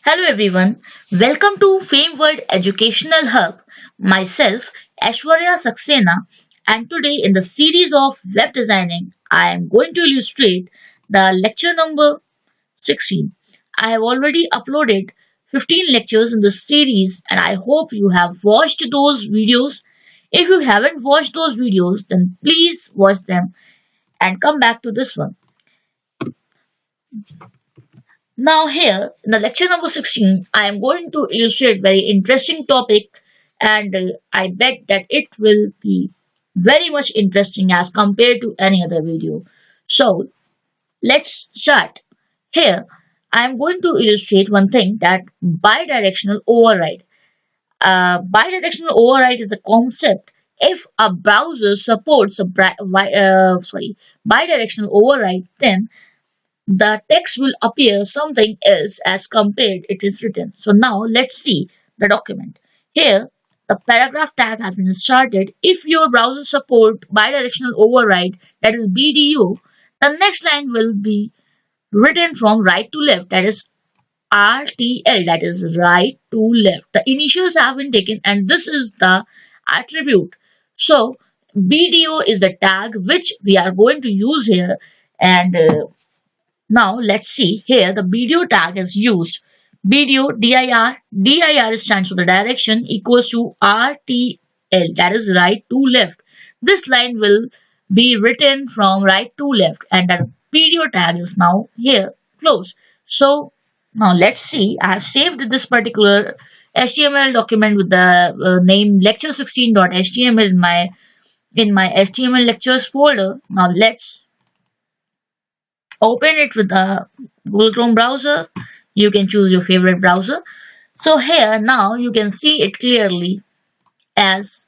Hello everyone, welcome to Fame World Educational Hub. Myself, Aishwarya Saxena, and today in the series of web designing, I am going to illustrate the lecture number 16. I have already uploaded 15 lectures in this series and I hope you have watched those videos. If you haven't watched those videos, then please watch them and come back to this one. Now here, in the lecture number 16, I am going to illustrate very interesting topic and I bet that it will be very much interesting as compared to any other video. So, let's start. Here, I am going to illustrate one thing that bidirectional override. Bidirectional override is a concept if a browser supports a bidirectional override, then the text will appear something else as compared it is written. So now let's see the document. Here the paragraph tag has been inserted. If your browser support bidirectional override, that is BDO, the next line will be written from right to left, that is RTL, that is right to left. The initials have been taken and this is the attribute. So BDO is the tag which we are going to use here and now let's see here the BDO tag is used. BDO dir stands for the direction equals to RTL, that is right to left. This line will be written from right to left and the BDO tag is now here closed. So now let's see, I have saved this particular HTML document with the name lecture16.html in my HTML lectures folder. Now let's open it with the Google Chrome browser. You can choose your favorite browser. So here now you can see it clearly as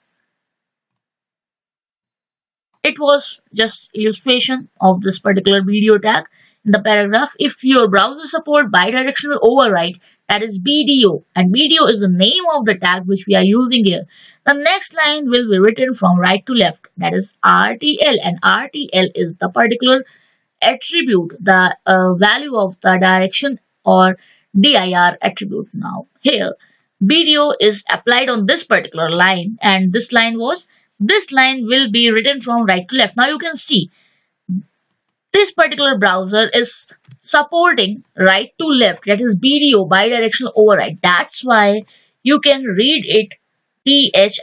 it was just illustration of this particular video tag in the paragraph. If your browser support bidirectional override, that is BDO, and BDO is the name of the tag which we are using here. The next line will be written from right to left, that is RTL, and RTL is the particular attribute, the value of the direction or dir attribute. Now here BDO is applied on this particular line and this line will be written from right to left. Now you can see this particular browser is supporting right to left, that is BDO, bidirectional override. That's why you can read it THIS.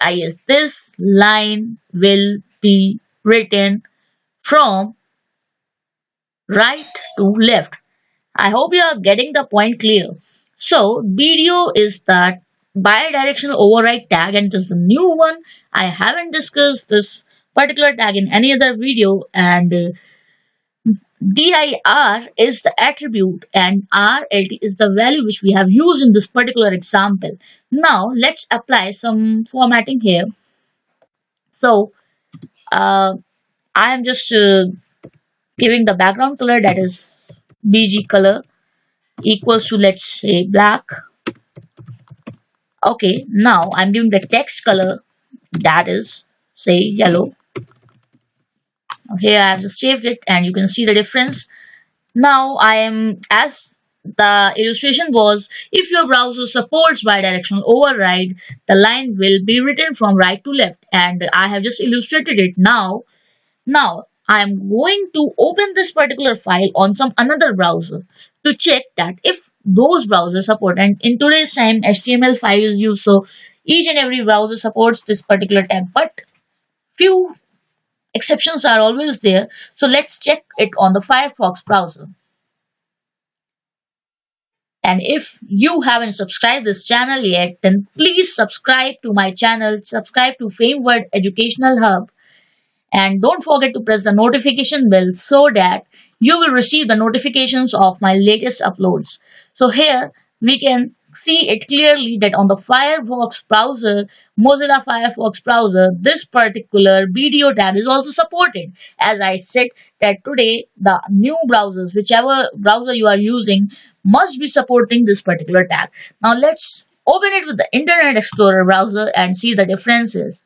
This line will be written from right to left. I hope you are getting the point clear. So BDO is the bidirectional override tag and it is the new one. I haven't discussed this particular tag in any other video and dir is the attribute and RLT is the value which we have used in this particular example. Now let's apply some formatting here. So I am just giving the background color, that is BG color, equals to, let's say, black. Okay, now I'm giving the text color, that is, say, yellow. Here I have just saved it and you can see the difference. Now I am, as the illustration was, if your browser supports bidirectional override, the line will be written from right to left and I have just illustrated it. Now I am going to open this particular file on some another browser to check that if those browsers support, and in today's time HTML5 is used, so each and every browser supports this particular tag, but few exceptions are always there. So let's check it on the Firefox browser. And if you haven't subscribed this channel yet, then please subscribe to my channel, subscribe to Fame World Educational Hub, and don't forget to press the notification bell so that you will receive the notifications of my latest uploads. So here we can see it clearly that on the Firefox browser, Mozilla Firefox browser, this particular BDO tag is also supported. As I said that today the new browsers, whichever browser you are using, must be supporting this particular tag. Now let's open it with the Internet Explorer browser and see the differences.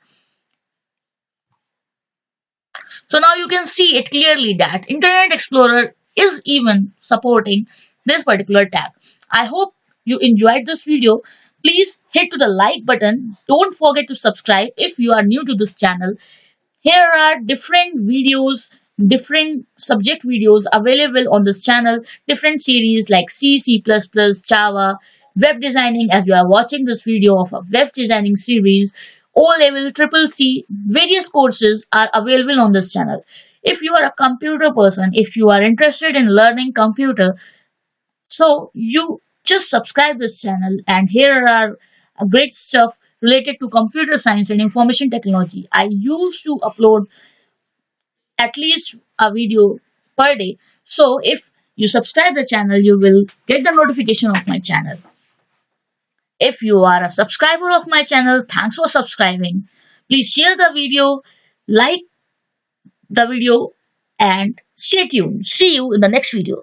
So now you can see it clearly that Internet Explorer is even supporting this particular tag. I hope you enjoyed this video, please hit to the like button. Don't forget to subscribe if you are new to this channel. Here are different videos, different subject videos available on this channel, different series like C, C++, Java, web designing, as you are watching this video of a web designing series, O level, triple C, various courses are available on this channel. If you are a computer person, if you are interested in learning computer, so you just subscribe this channel, and here are great stuff related to computer science and information technology. I used to upload at least a video per day. So if you subscribe the channel, you will get the notification of my channel. If you are a subscriber of my channel, thanks for subscribing. Please share the video, like the video, and stay tuned. See you in the next video.